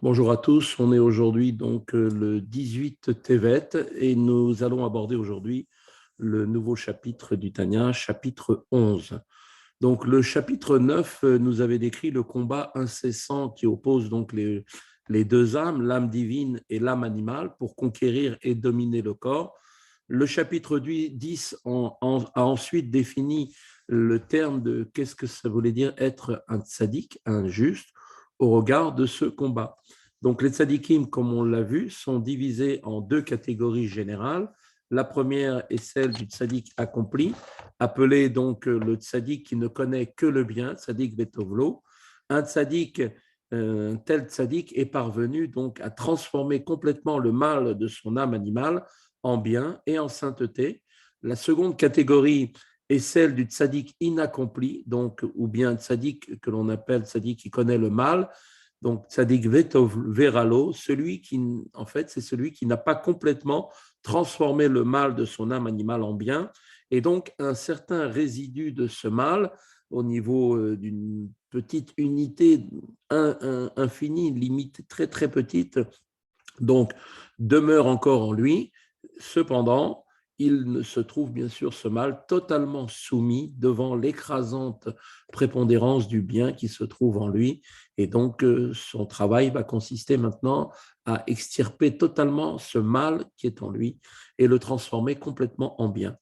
Bonjour à tous, on est aujourd'hui donc le 18 Tevet et nous allons aborder aujourd'hui le nouveau chapitre du Tanya, chapitre 11. Donc le chapitre 9 nous avait décrit le combat incessant qui oppose donc les deux âmes, l'âme divine et l'âme animale, pour conquérir et dominer le corps. Le chapitre 10 a ensuite défini le terme de qu'est-ce que ça voulait dire être un tzaddik, un juste, au regard de ce combat. Donc les tzaddikim, comme on l'a vu, sont divisés en deux catégories générales. La première est celle du tzaddik accompli, appelé donc le tzaddik qui ne connaît que le bien, tzaddik betovlo. Un tzaddik, tel tzaddik est parvenu donc à transformer complètement le mal de son âme animale en bien et en sainteté. La seconde catégorie est celle du tzaddik inaccompli, donc, ou bien tzaddik que l'on appelle tzaddik qui connaît le mal. Donc, tzaddik veralo, celui qui, en fait, c'est celui qui n'a pas complètement transformé le mal de son âme animale en bien. Et donc, un certain résidu de ce mal, au niveau d'une petite unité infinie, limite très, très petite, donc, demeure encore en lui. Cependant, il se trouve bien sûr ce mal totalement soumis devant l'écrasante prépondérance du bien qui se trouve en lui. Et donc, son travail va consister maintenant à extirper totalement ce mal qui est en lui et le transformer complètement en bien.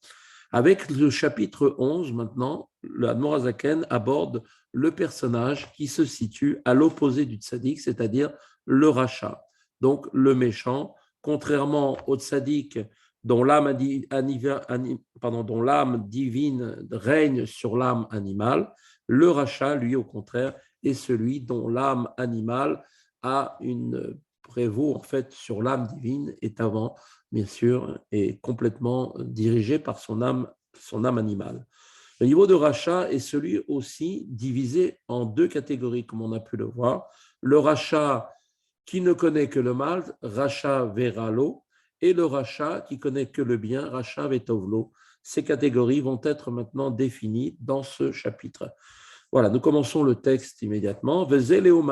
Avec le chapitre 11, maintenant, l'Admorazaken aborde le personnage qui se situe à l'opposé du tzaddik, c'est-à-dire le rachat, donc le méchant, contrairement au tzaddik dont l'âme divine règne sur l'âme animale. Le rachat, lui, au contraire, est celui dont l'âme animale prévaut en fait sur l'âme divine, est avant, bien sûr, est complètement dirigé par son âme animale. Le niveau de rachat est celui aussi divisé en deux catégories, comme on a pu le voir. Le rachat qui ne connaît que le mal, rachat veralo, et le rachat qui connaît que le bien, rachat vetovlo. Ces catégories vont être maintenant définies dans ce chapitre. Voilà, nous commençons le texte immédiatement. Vezeleo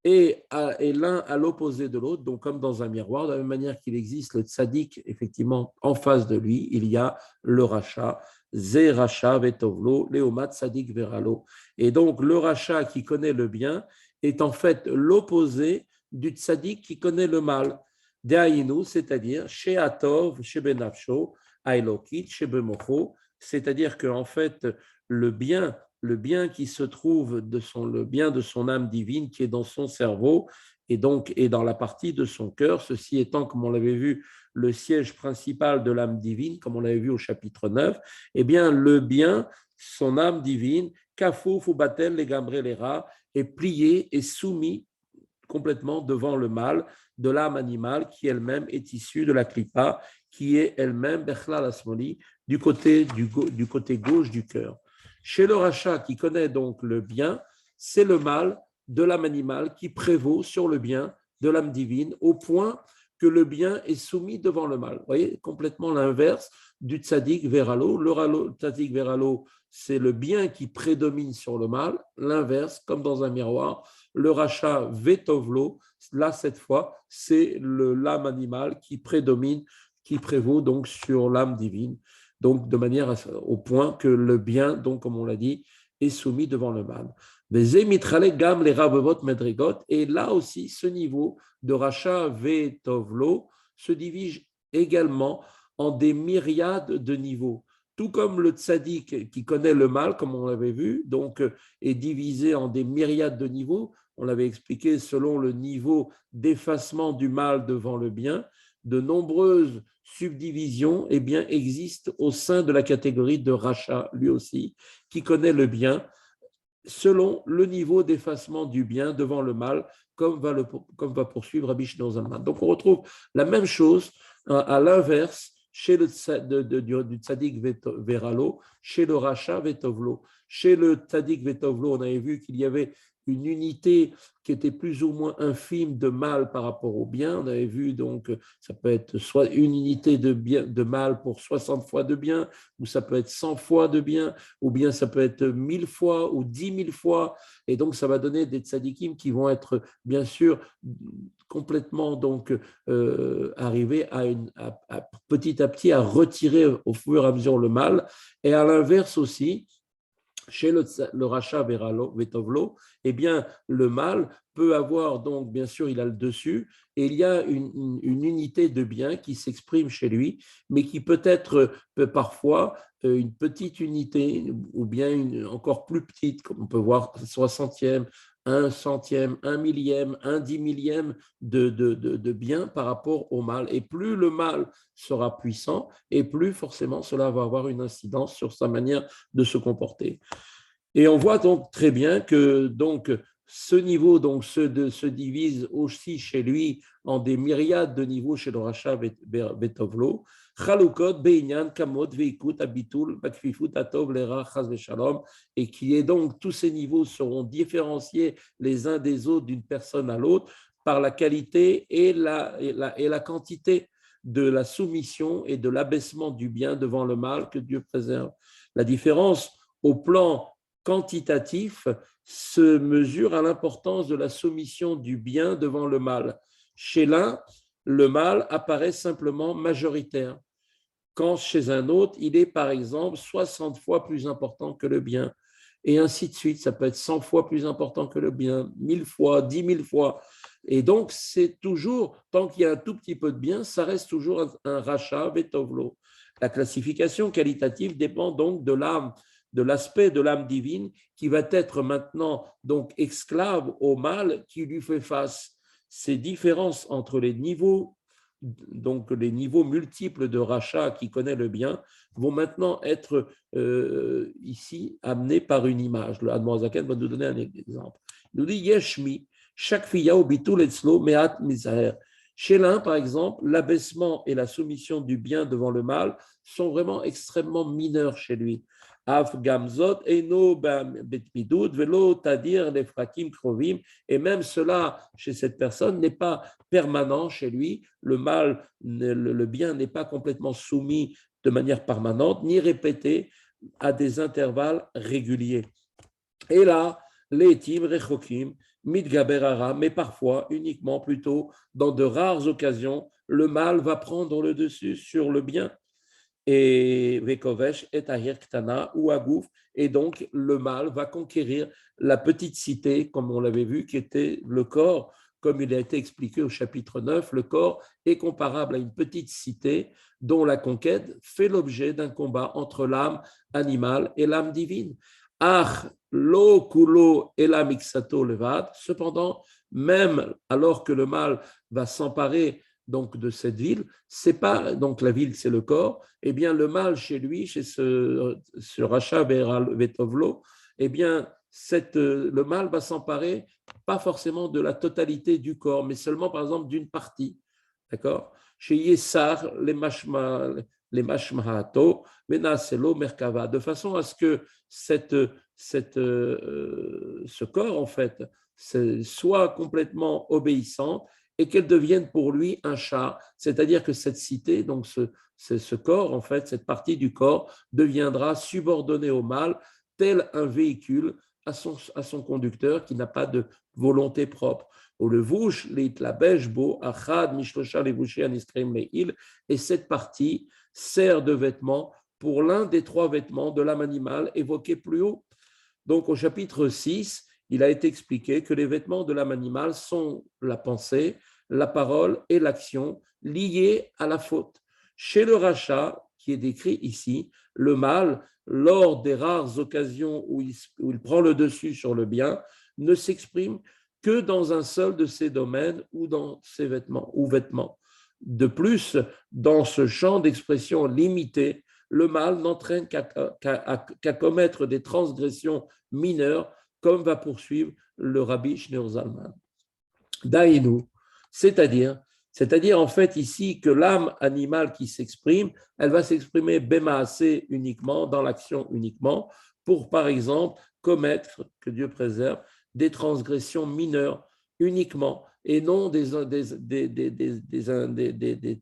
et l'un à l'opposé de l'autre, donc comme dans un miroir, de la même manière qu'il existe le tzaddik, effectivement, en face de lui, il y a le rachat, ze rachat vetovlo, leomat tzaddik veralo. Et donc, le rachat qui connaît le bien est en fait l'opposé du tzaddik qui connaît le mal. Dehaïnu, c'est-à-dire chez Atov, chez Benafsho, Ailokit, chez Bemocho, c'est-à-dire qu'en fait, le bien qui se trouve le bien de son âme divine qui est dans son cerveau et donc est dans la partie de son cœur, ceci étant, comme on l'avait vu, le siège principal de l'âme divine, comme on l'avait vu au chapitre 9, eh bien le bien, son âme divine, kafou, fubatel, les gambré, les rats, est plié et soumis complètement devant le mal de l'âme animale qui elle-même est issue de la klipa, qui est elle-même, Bechla Lasmoli, du côté gauche du cœur. Chez le rachat qui connaît donc le bien, c'est le mal de l'âme animale qui prévaut sur le bien de l'âme divine au point que le bien est soumis devant le mal. Vous voyez, complètement l'inverse du tzaddik veralo. Le tzaddik veralo, c'est le bien qui prédomine sur le mal. L'inverse, comme dans un miroir, le rachat vetovlo, là, cette fois, c'est l'âme animale qui prédomine, qui prévaut donc sur l'âme divine. Donc, de manière au point que le bien, donc, comme on l'a dit, est soumis devant le mal. Et là aussi, ce niveau de rachat vetovlo se divise également en des myriades de niveaux. Tout comme le tzaddik qui connaît le mal, comme on l'avait vu, donc est divisé en des myriades de niveaux. On l'avait expliqué selon le niveau d'effacement du mal devant le bien. De nombreuses subdivisions eh bien, existent au sein de la catégorie de rachat, lui aussi, qui connaît le bien selon le niveau d'effacement du bien devant le mal, comme va poursuivre Rabbi Shneor Zalman. Donc on retrouve la même chose à l'inverse chez du tzaddik veralo, chez le rachat vetovlo. Chez le Tzadik Vetovlo, on avait vu qu'il y avait une unité qui était plus ou moins infime de mal par rapport au bien. On avait vu donc, ça peut être soit une unité de, bien, de mal pour 60 fois de bien, ou ça peut être 100 fois de bien, ou bien ça peut être 1000 fois ou 10 000 fois. Et donc, ça va donner des tzadikim qui vont être, bien sûr, complètement donc arriver petit à petit à retirer au fur et à mesure le mal. Et à l'inverse aussi, chez le rachat Vetovlo, eh bien, le mal peut avoir, donc, bien sûr, il a le dessus, et il y a une unité de bien qui s'exprime chez lui, mais qui peut être parfois une petite unité, ou bien encore plus petite, comme on peut voir, 60e, un centième, un millième, un dix millième de bien par rapport au mal. Et plus le mal sera puissant, et plus forcément cela va avoir une incidence sur sa manière de se comporter. Et on voit donc très bien que donc, ce niveau donc, se divise aussi chez lui en des myriades de niveaux chez le Racha Betovlo. Chalukot, Beinyan, Kamot, Veikut, Abitul, Bakfifut, Atov, Lera, Chaz Veshalom, et qui est donc, tous ces niveaux seront différenciés les uns des autres d'une personne à l'autre par la qualité et la quantité de la soumission et de l'abaissement du bien devant le mal que Dieu préserve. La différence au plan quantitatif se mesure à l'importance de la soumission du bien devant le mal. Chez l'un, le mal apparaît simplement majoritaire, quand chez un autre, il est par exemple 60 fois plus important que le bien. Et ainsi de suite, ça peut être 100 fois plus important que le bien, 1000 fois, 10 000 fois. Et donc, c'est toujours, tant qu'il y a un tout petit peu de bien, ça reste toujours un rachat vetovlo. La classification qualitative dépend donc de l'âme, de l'aspect de l'âme divine qui va être maintenant donc esclave au mal qui lui fait face. Ces différences entre les niveaux, donc les niveaux multiples de rachat qui connaît le bien, vont maintenant être ici amenés par une image. Le Admorazaken va nous donner un exemple. Il nous dit Yeshmi, chaque filla au bitul etzlo meat misaher. Chez l'un, par exemple, l'abaissement et la soumission du bien devant le mal sont vraiment extrêmement mineurs chez lui. Af gamzot eno betmidud velo tadir lefrakim krovim, et même cela chez cette personne n'est pas permanent chez lui. Le mal, le bien n'est pas complètement soumis de manière permanente ni répété à des intervalles réguliers. Et là, les tim rechokim mitgaberara, mais parfois uniquement plutôt dans de rares occasions, le mal va prendre le dessus sur le bien. Et Vekovesh et Tahir Ktana ou Agouf, et donc le mal va conquérir la petite cité, comme on l'avait vu, qui était le corps. Comme il a été expliqué au chapitre 9, le corps est comparable à une petite cité dont la conquête fait l'objet d'un combat entre l'âme animale et l'âme divine. Ach lo kulo elam ixato levad. Cependant, même alors que le mal va s'emparer donc de cette ville, c'est pas donc la ville, c'est le corps. Eh bien, le mal chez lui, chez ce rachat Vetovlo, eh bien, le mal va s'emparer pas forcément de la totalité du corps, mais seulement, par exemple, d'une partie. D'accord? Chez Yessar, les mashmahato, menaselo merkava, de façon à ce que ce corps, en fait, soit complètement obéissant et qu'elle devienne pour lui un char, c'est-à-dire que cette cité, donc ce corps, en fait, cette partie du corps, deviendra subordonnée au mal, tel un véhicule à son conducteur qui n'a pas de volonté propre. Et cette partie sert de vêtement pour l'un des trois vêtements de l'âme animale évoqués plus haut. Donc au chapitre 6, il a été expliqué que les vêtements de l'âme animale sont la pensée, la parole et l'action liées à la faute. Chez le rachat, qui est décrit ici, le mal, lors des rares occasions où il prend le dessus sur le bien, ne s'exprime que dans un seul de ces domaines ou dans ses vêtements ou vêtements. De plus, dans ce champ d'expression limité, le mal n'entraîne qu'à commettre des transgressions mineures, comme va poursuivre le rabbi Shneur Zalman. Daïnou, c'est-à-dire en fait ici que l'âme animale qui s'exprime, elle va s'exprimer bémaasé uniquement, dans l'action uniquement, pour, par exemple, commettre, que Dieu préserve, des transgressions mineures uniquement et non des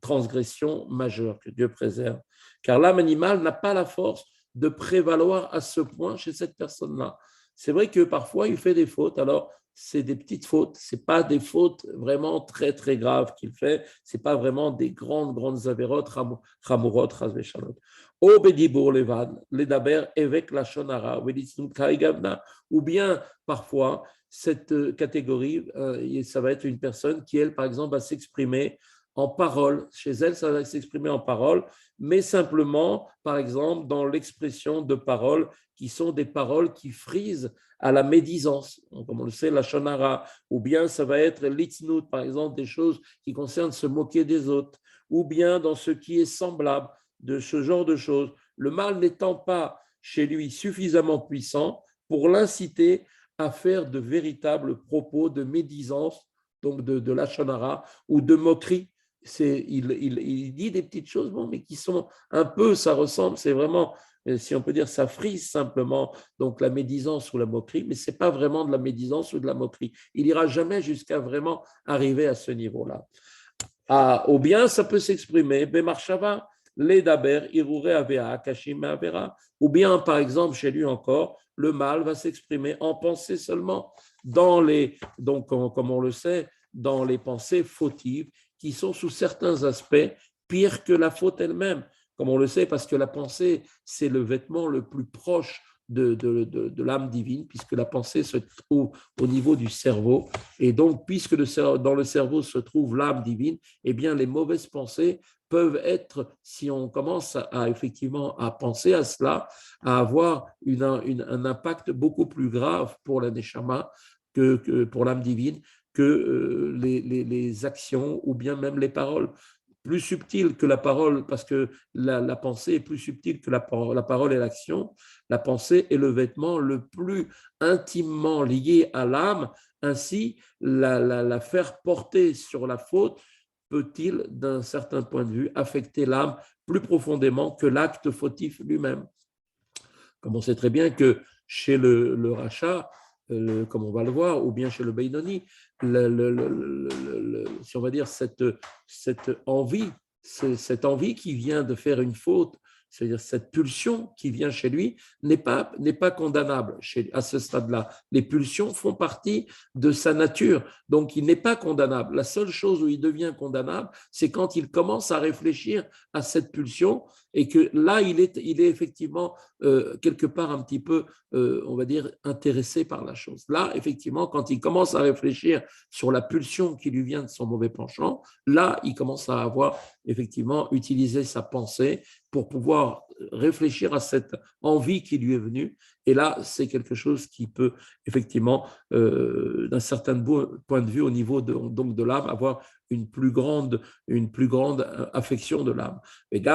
transgressions majeures, que Dieu préserve. Car l'âme animale n'a pas la force de prévaloir à ce point chez cette personne-là. C'est vrai que parfois, il fait des fautes, alors c'est des petites fautes, ce n'est pas des fautes vraiment très, très graves qu'il fait, ce n'est pas vraiment des grandes avérotes, chamurot, chasvechalot. Au Bédibour Levan, les Daber, évêque la Shonara, ou bien parfois, cette catégorie, ça va être une personne qui, elle, par exemple, va s'exprimer en parole. Chez elle, ça va s'exprimer en parole, mais simplement, par exemple, dans l'expression de paroles qui sont des paroles qui frisent à la médisance, comme on le sait, la shonara, ou bien ça va être l'itsnout, par exemple, des choses qui concernent se moquer des autres, ou bien dans ce qui est semblable de ce genre de choses. Le mal n'étant pas chez lui suffisamment puissant pour l'inciter à faire de véritables propos de médisance, donc de la shonara, ou de moquerie. Il dit des petites choses, bon, mais qui sont un peu, ça ressemble, c'est vraiment, si on peut dire, ça frise simplement donc la médisance ou la moquerie, mais ce n'est pas vraiment de la médisance ou de la moquerie. Il n'ira jamais jusqu'à vraiment arriver à ce niveau-là. Ou bien ça peut s'exprimer, Bemarshava, les daber, irure avera, kashim avera, ou bien par exemple chez lui encore, le mal va s'exprimer en pensée seulement, donc comme on le sait, dans les pensées fautives qui sont sous certains aspects pires que la faute elle-même, comme on le sait, parce que la pensée, c'est le vêtement le plus proche de l'âme divine, puisque la pensée se trouve au niveau du cerveau. Et donc, puisque dans le cerveau se trouve l'âme divine, eh bien, les mauvaises pensées peuvent être, si on commence effectivement à penser à cela, à avoir un impact beaucoup plus grave pour la neshama que pour l'âme divine que les actions ou bien même les paroles. Plus subtiles que la parole, parce que la pensée est plus subtile que la parole et l'action. La pensée est le vêtement le plus intimement lié à l'âme. Ainsi, la faire porter sur la faute peut-il, d'un certain point de vue, affecter l'âme plus profondément que l'acte fautif lui-même. Comme on sait très bien que chez le rachat, comme on va le voir, ou bien chez le Beinoni, si on va dire cette envie qui vient de faire une faute, c'est-à-dire cette pulsion qui vient chez lui, n'est pas condamnable à ce stade-là. Les pulsions font partie de sa nature, donc il n'est pas condamnable. La seule chose où il devient condamnable, c'est quand il commence à réfléchir à cette pulsion et que là, il est effectivement quelque part un petit peu, on va dire, intéressé par la chose. Là, effectivement, quand il commence à réfléchir sur la pulsion qui lui vient de son mauvais penchant, là, il commence à avoir effectivement utilisé sa pensée pour pouvoir réfléchir à cette envie qui lui est venue. Et là, c'est quelque chose qui peut effectivement, d'un certain point de vue au niveau donc de l'âme, avoir une plus grande affection de l'âme. Il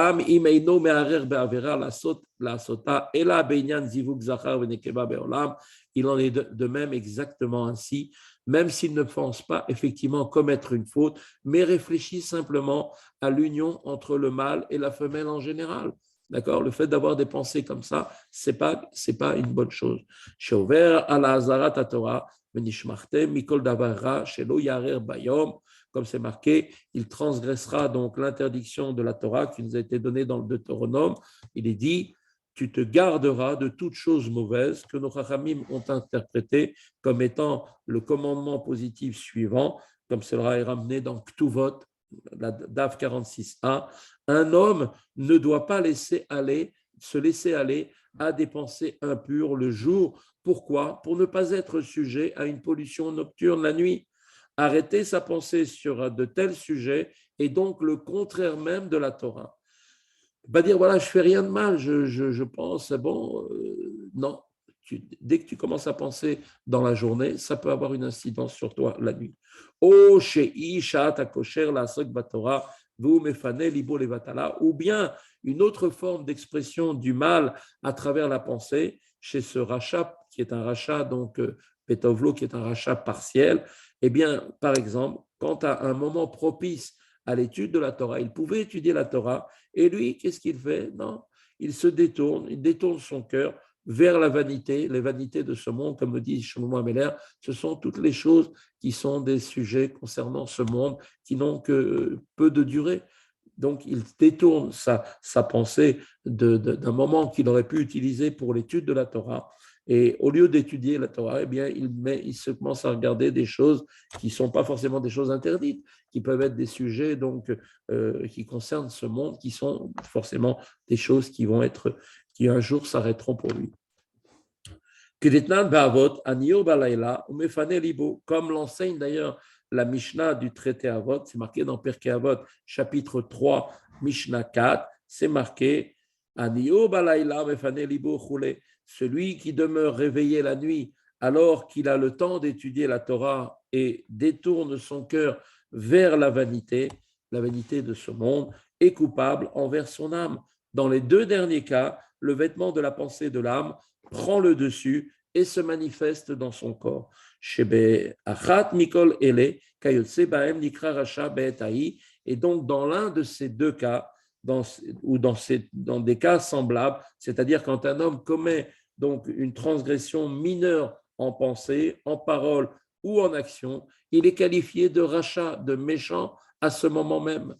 en est de même exactement ainsi, même s'il ne pense pas effectivement commettre une faute, mais réfléchit simplement à l'union entre le mâle et la femelle en général. D'accord? Le fait d'avoir des pensées comme ça, c'est pas une bonne chose. Comme c'est marqué, il transgressera donc l'interdiction de la Torah qui nous a été donnée dans le Deutéronome. Il est dit, tu te garderas de toute chose mauvaise que nos Chachamim ont interprété comme étant le commandement positif suivant, comme cela est ramené dans Ktuvot, la DAF 46a. Un homme ne doit pas se laisser aller à des pensées impures le jour. Pourquoi? Pour ne pas être sujet à une pollution nocturne la nuit. Arrêter sa pensée sur de tels sujets est donc le contraire même de la Torah. Pas dire, voilà, je fais rien de mal, je pense, bon, non. Dès que tu commences à penser dans la journée, ça peut avoir une incidence sur toi la nuit. Ou bien une autre forme d'expression du mal à travers la pensée, chez ce rachat, qui est un rachat, donc Petovlo, qui est un rachat partiel, eh bien, par exemple, quand à un moment propice à l'étude de la Torah, il pouvait étudier la Torah, et lui, qu'est-ce qu'il fait? Non, il se détourne, il détourne son cœur vers la vanité, les vanités de ce monde, comme le dit Shlomo Ameler, ce sont toutes les choses qui sont des sujets concernant ce monde qui n'ont que peu de durée. Donc, il détourne sa pensée d'un moment qu'il aurait pu utiliser pour l'étude de la Torah. Et au lieu d'étudier la Torah, eh bien, il se commence à regarder des choses qui ne sont pas forcément des choses interdites, qui peuvent être des sujets donc, qui concernent ce monde, qui sont forcément des choses qui un jour s'arrêteront pour lui. Comme l'enseigne d'ailleurs la Mishnah du traité Avot, c'est marqué dans Pirkei Avot, chapitre 3, Mishnah 4, c'est marqué celui qui demeure réveillé la nuit alors qu'il a le temps d'étudier la Torah et détourne son cœur vers la vanité de ce monde, est coupable envers son âme. Dans les deux derniers cas, le vêtement de la pensée de l'âme prend le dessus et se manifeste dans son corps. Et donc, dans l'un de ces deux cas, dans des cas semblables, c'est-à-dire quand un homme commet donc une transgression mineure en pensée, en parole ou en action, il est qualifié de rachat, de méchant à ce moment même.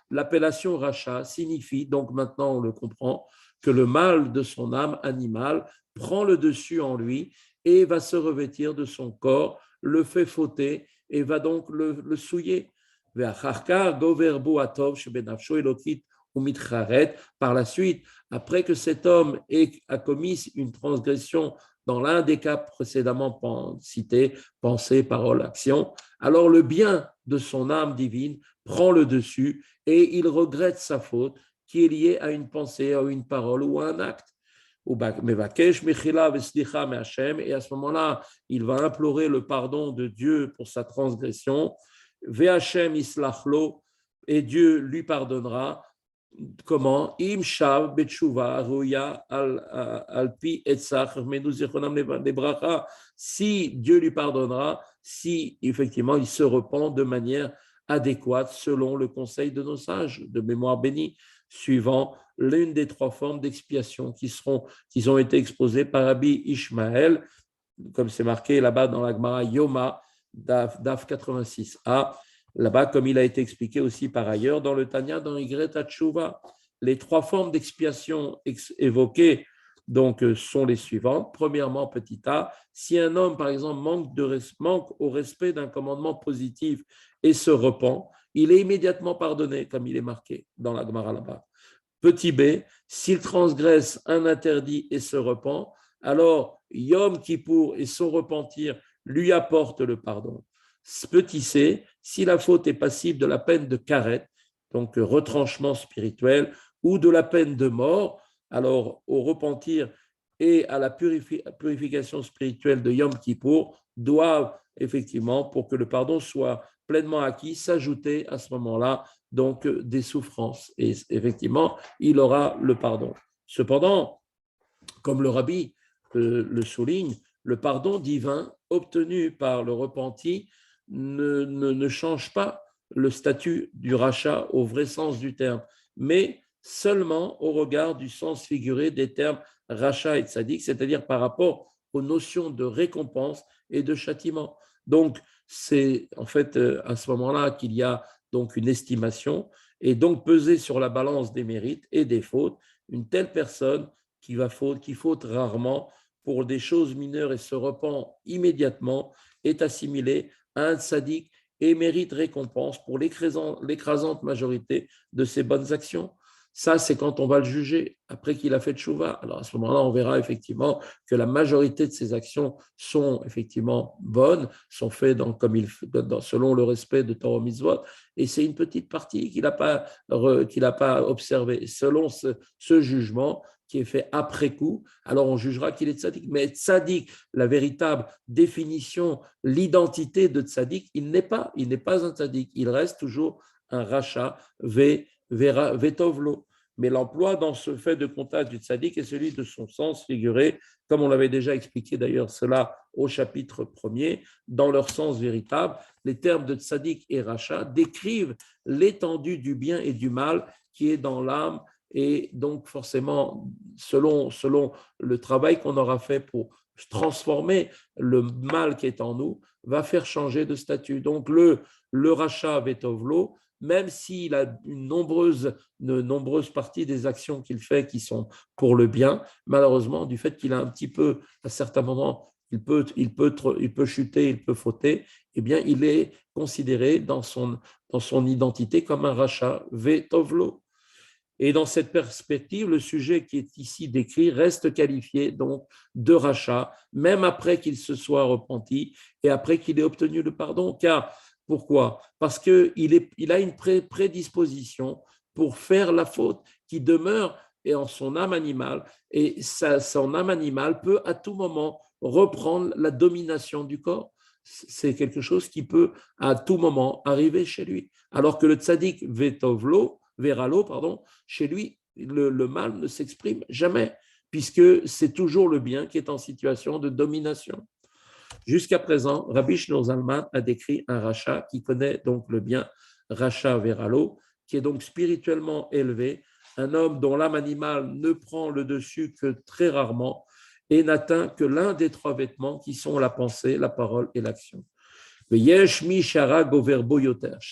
L'appellation rachat signifie, donc maintenant on le comprend, que le mal de son âme animale prend le dessus en lui et va se revêtir de son corps, le fait fauter et va donc le souiller. Par la suite, après que cet homme a commis une transgression dans l'un des cas précédemment cités, pensée, parole, action, alors le bien de son âme divine prend le dessus et il regrette sa faute qui est liée à une pensée, à une parole ou à un acte. Et à ce moment-là, il va implorer le pardon de Dieu pour sa transgression. Et Dieu lui pardonnera. Comment? Si Dieu lui pardonnera, si effectivement il se repent de manière adéquate selon le conseil de nos sages de mémoire bénie, suivant l'une des trois formes d'expiation qui ont été exposées par Rabbi Ishmael, comme c'est marqué là-bas dans la Gemara Yoma, Daf 86a. Là-bas, comme il a été expliqué aussi par ailleurs dans le Tanya, dans Ygret Hatshuva, les trois formes d'expiation évoquées donc, sont les suivantes. Premièrement, petit a, si un homme, par exemple, manque au respect d'un commandement positif et se repent, il est immédiatement pardonné, comme il est marqué dans la Gemara là-bas. Petit b, s'il transgresse un interdit et se repent, alors Yom Kippour et son repentir lui apportent le pardon. Petit c, si la faute est passible de la peine de karet, donc retranchement spirituel, ou de la peine de mort, alors au repentir et à la purification spirituelle de Yom Kippour doivent effectivement, pour que le pardon soit pleinement acquis, s'ajouter à ce moment-là donc des souffrances. Et effectivement, il aura le pardon. Cependant, comme le rabbi le souligne, le pardon divin obtenu par le repenti ne change pas le statut du rachat au vrai sens du terme, mais seulement au regard du sens figuré des termes rachat et tzaddik, c'est-à-dire par rapport aux notions de récompense et de châtiment. Donc, c'est en fait à ce moment-là qu'il y a donc une estimation et donc peser sur la balance des mérites et des fautes une telle personne qui faute rarement pour des choses mineures et se repent immédiatement est assimilée à un tzaddik et mérite récompense pour l'écrasante majorité de ses bonnes actions. Ça, c'est quand on va le juger après qu'il a fait tchouva. Alors à ce moment-là, on verra effectivement que la majorité de ses actions sont effectivement bonnes, sont faites selon le respect de Torah Mitzvot, et c'est une petite partie qu'il n'a pas observée. Selon ce jugement qui est fait après coup, alors on jugera qu'il est tzaddik. Mais tzaddik, la véritable définition, l'identité de tzaddik, il n'est pas un tzaddik, il reste toujours un rachat vetovlo. Mais l'emploi dans ce fait de comptage du tzaddik est celui de son sens figuré, comme on l'avait déjà expliqué d'ailleurs cela au chapitre 1er, dans leur sens véritable. Les termes de tzaddik et rachat décrivent l'étendue du bien et du mal qui est dans l'âme, et donc forcément, selon le travail qu'on aura fait pour transformer le mal qui est en nous, va faire changer de statut. Donc le rachat vetovlo, même s'il a une nombreuse partie des actions qu'il fait qui sont pour le bien, malheureusement, du fait qu'il a un petit peu, à certains moments, il peut chuter, il peut fauter, eh bien, il est considéré dans son identité comme un rachat vetovlo. Et dans cette perspective, le sujet qui est ici décrit reste qualifié donc de rachat, même après qu'il se soit repenti et après qu'il ait obtenu le pardon. Car pourquoi? Parce qu'il a une prédisposition pour faire la faute qui demeure et en son âme animale, et son âme animale peut à tout moment reprendre la domination du corps. C'est quelque chose qui peut à tout moment arriver chez lui. Alors que le tzaddik Veralo, chez lui, le mal ne s'exprime jamais, puisque c'est toujours le bien qui est en situation de domination. Jusqu'à présent, Rabbi Shneur Zalman a décrit un rachat qui connaît donc le bien, rachat Veralo, qui est donc spirituellement élevé, un homme dont l'âme animale ne prend le dessus que très rarement et n'atteint que l'un des trois vêtements qui sont la pensée, la parole et l'action. Chez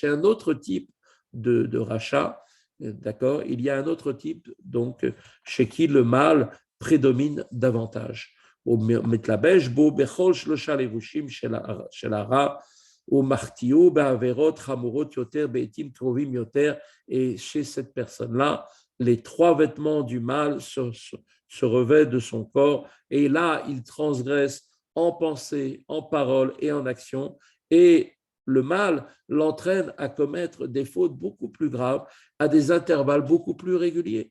un autre type de rachat, d'accord, il y a un autre type donc chez qui le mal prédomine davantage. Et chez cette personne-là, les trois vêtements du mal se revêtent de son corps, et là, il transgresse en pensée, en parole et en action, et le mal l'entraîne à commettre des fautes beaucoup plus graves à des intervalles beaucoup plus réguliers.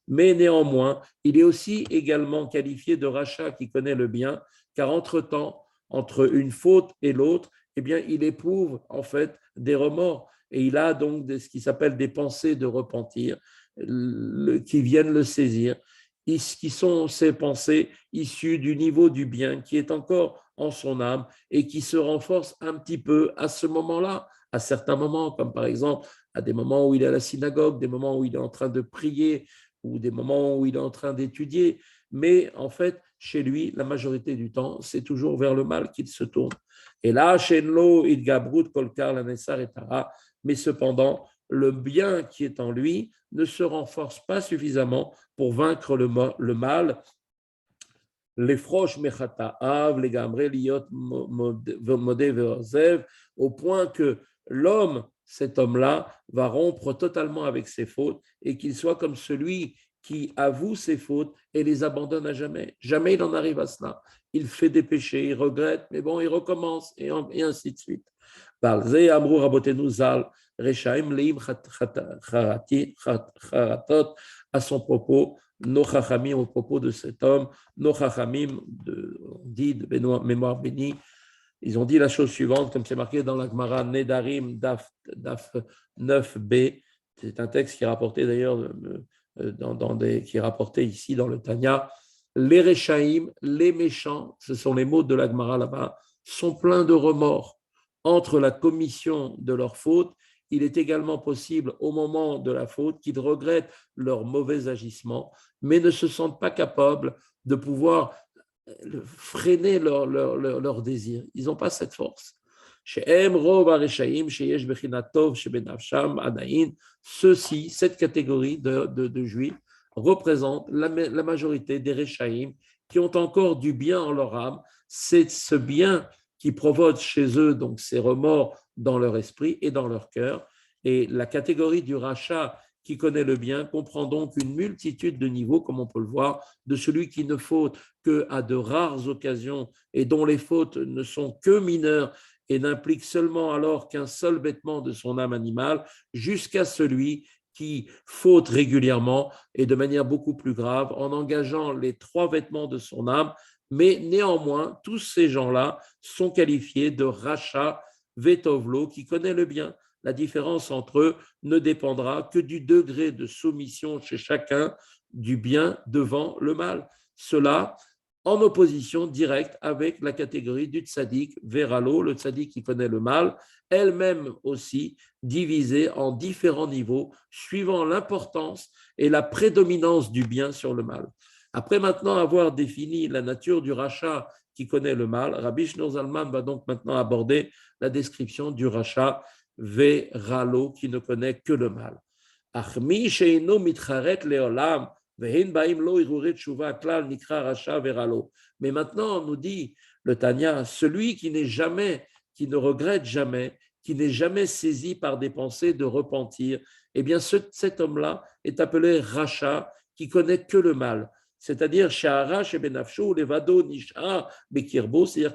Mais néanmoins, il est aussi également qualifié de rachat qui connaît le bien, car entre-temps, entre une faute et l'autre, eh bien, il éprouve en fait des remords, et il a donc ce qui s'appelle des pensées de repentir qui viennent le saisir, qui sont ces pensées issues du niveau du bien qui est encore en son âme et qui se renforce un petit peu à ce moment-là, à certains moments, comme par exemple à des moments où il est à la synagogue, des moments où il est en train de prier ou des moments où il est en train d'étudier. Mais en fait, chez lui, la majorité du temps, c'est toujours vers le mal qu'il se tourne. Et là, chez Nlo, il gabrut kolkar la nessar et tara, mais cependant, le bien qui est en lui ne se renforce pas suffisamment pour vaincre le mal. Les froches mechataav, les gamré liot modé veozev, au point que l'homme, cet homme-là, va rompre totalement avec ses fautes et qu'il soit comme celui qui avoue ses fautes et les abandonne à jamais. Jamais il en arrive à cela. Il fait des péchés, il regrette, mais bon, il recommence et ainsi de suite. Balze amrou rabotenu zal rechaim leim charatot, à son propos, nos chachamim, au propos de cet homme, nos chachamim, on dit de mémoire bénie, ils ont dit la chose suivante, comme c'est marqué dans la Gemara Nedarim Daf 9b. C'est un texte qui est rapporté d'ailleurs qui est rapporté ici dans le Tanya. Les Rechaïm, les méchants, ce sont les mots de la Gemara là-bas, sont pleins de remords entre la commission de leur faute. Il est également possible au moment de la faute qu'ils regrettent leur mauvais agissement, mais ne se sentent pas capables de pouvoir freiner leur désir. Ils n'ont pas cette force. Ceux-ci, cette catégorie de juifs, représente la majorité des Rechaïm qui ont encore du bien en leur âme. C'est ce bien qui provoque chez eux donc ces remords dans leur esprit et dans leur cœur. Et la catégorie du rachat qui connaît le bien comprend donc une multitude de niveaux, comme on peut le voir, de celui qui ne faute qu'à de rares occasions et dont les fautes ne sont que mineures et n'impliquent seulement alors qu'un seul vêtement de son âme animale, jusqu'à celui qui faute régulièrement et de manière beaucoup plus grave en engageant les trois vêtements de son âme. Mais néanmoins, tous ces gens-là sont qualifiés de rachat vetovlo, qui connaît le bien. la différence entre eux ne dépendra que du degré de soumission chez chacun du bien devant le mal. Cela en opposition directe avec la catégorie du tzaddik, Veralo, le tzaddik qui connaît le mal, elle-même aussi divisée en différents niveaux, suivant l'importance et la prédominance du bien sur le mal. Après maintenant avoir défini la nature du rachat qui connaît le mal, Rabbi Shneur Zalman va donc maintenant aborder la description du rachat Veralo qui ne connaît que le mal. Achmi sheino mitcharet leolam. Mais maintenant, on nous dit le Tanya, celui qui n'est jamais, qui ne regrette jamais, qui n'est jamais saisi par des pensées de repentir, eh bien cet homme-là est appelé Racha, qui connaît que le mal. C'est-à-dire, c'est-à-dire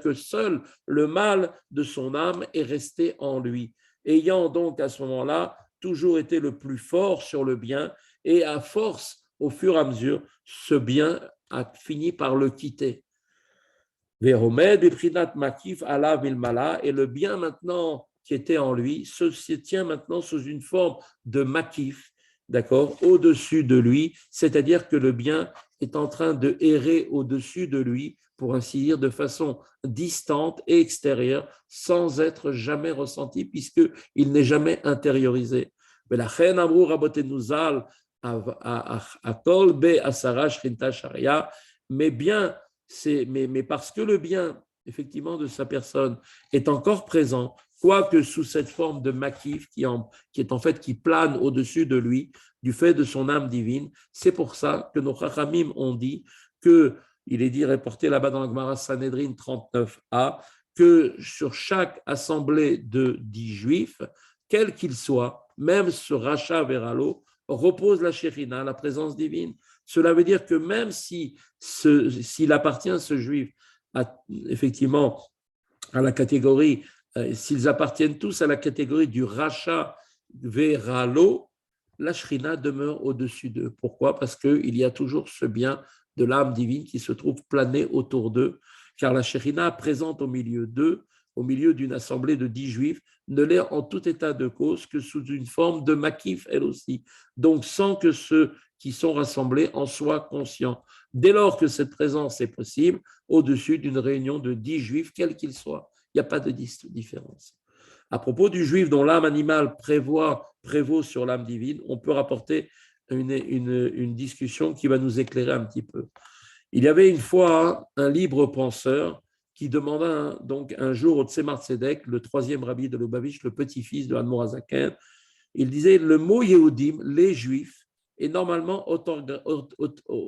que seul le mal de son âme est resté en lui, ayant donc à ce moment-là toujours été le plus fort sur le bien, et à force, au fur et à mesure, ce bien a fini par le quitter. Et le bien maintenant qui était en lui se tient maintenant sous une forme de makif, d'accord, au-dessus de lui, c'est-à-dire que le bien est en train de errer au-dessus de lui, pour ainsi dire, de façon distante et extérieure, sans être jamais ressenti, puisqu'il n'est jamais intériorisé. Mais la reine Amrou Rabotenouzal, mais bien, mais parce que le bien, effectivement, de sa personne est encore présent, quoique sous cette forme de makif qui est en fait qui plane au-dessus de lui, du fait de son âme divine, c'est pour ça que nos chachamim ont dit que, il est dit, reporté là-bas dans la Gemara Sanhedrin 39a, que sur chaque assemblée de 10 juifs, quel qu'il soit, même ce rachat Veralo, repose la Shekhinah, la présence divine. Cela veut dire que même s'il appartient, ce juif, effectivement, à la catégorie, s'ils appartiennent tous à la catégorie du rachat Veralo, la Shekhinah demeure au-dessus d'eux. Pourquoi? Parce qu'il y a toujours ce bien de l'âme divine qui se trouve plané autour d'eux, car la Shekhinah présente au milieu d'eux, au milieu d'une assemblée de 10 juifs, ne l'est en tout état de cause que sous une forme de makif, elle aussi. Donc, sans que ceux qui sont rassemblés en soient conscients. Dès lors que cette présence est possible, au-dessus d'une réunion de 10 juifs, quels qu'ils soient, il n'y a pas de différence. À propos du juif dont l'âme animale prévaut sur l'âme divine, on peut rapporter une discussion qui va nous éclairer un petit peu. Il y avait une fois un libre penseur qui demanda donc un jour au Tzemar Tzedek, le troisième rabbi de Lubavitch, le petit-fils de Admor HaZaken, il disait le mot Yehudim, les Juifs, est normalement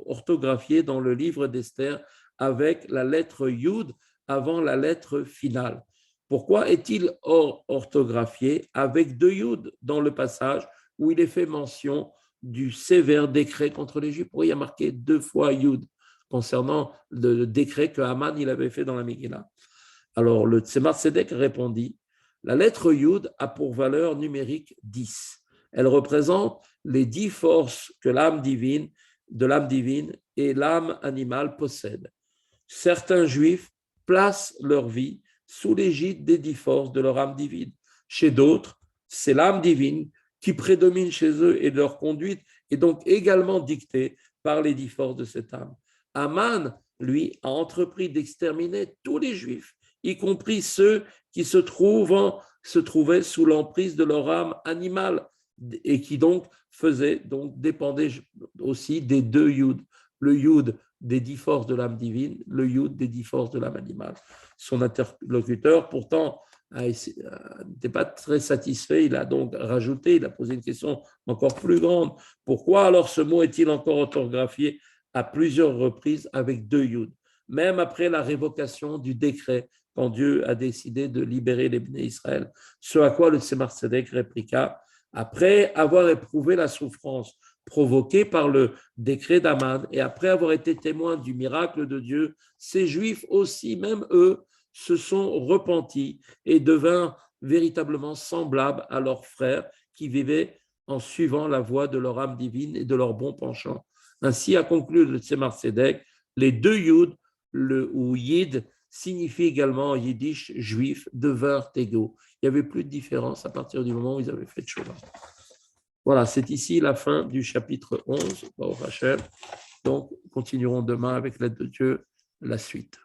orthographié dans le livre d'Esther avec la lettre Yud avant la lettre finale. Pourquoi est-il orthographié avec 2 Yud dans le passage où il est fait mention du sévère décret contre les Juifs? Pourquoi il y a marqué 2 fois Yud concernant le décret que Haman il avait fait dans la Megillah? Alors le Tzemar Tzedek répondit, la lettre Yud a pour valeur numérique 10. Elle représente les 10 forces que l'âme divine et l'âme animale possèdent. Certains juifs placent leur vie sous l'égide des 10 forces de leur âme divine. Chez d'autres, c'est l'âme divine qui prédomine chez eux et leur conduite est donc également dictée par les 10 forces de cette âme. Haman, lui, a entrepris d'exterminer tous les juifs, y compris ceux qui se trouvaient sous l'emprise de leur âme animale et qui donc dépendaient aussi des 2 Yud, le Yud des 10 forces de l'âme divine, le Yud des 10 forces de l'âme animale. Son interlocuteur, pourtant, n'était pas très satisfait, il a donc rajouté, il a posé une question encore plus grande. Pourquoi alors ce mot est-il encore orthographié à plusieurs reprises avec 2 Yud, même après la révocation du décret quand Dieu a décidé de libérer les Bnei Israël? Ce à quoi le Tzemar Tzedek répliqua, après avoir éprouvé la souffrance provoquée par le décret d'Aman et après avoir été témoins du miracle de Dieu, ces Juifs aussi, même eux, se sont repentis et devinrent véritablement semblables à leurs frères qui vivaient en suivant la voie de leur âme divine et de leur bon penchant. Ainsi a conclu le Tzemar Tzedek, les 2 Yud ou Yid signifie également en yiddish juif, devinrent égaux. Il n'y avait plus de différence à partir du moment où ils avaient fait Tchouva. Voilà, c'est ici la fin du chapitre 11, Baruch Hashem. Donc, continuerons demain avec l'aide de Dieu la suite.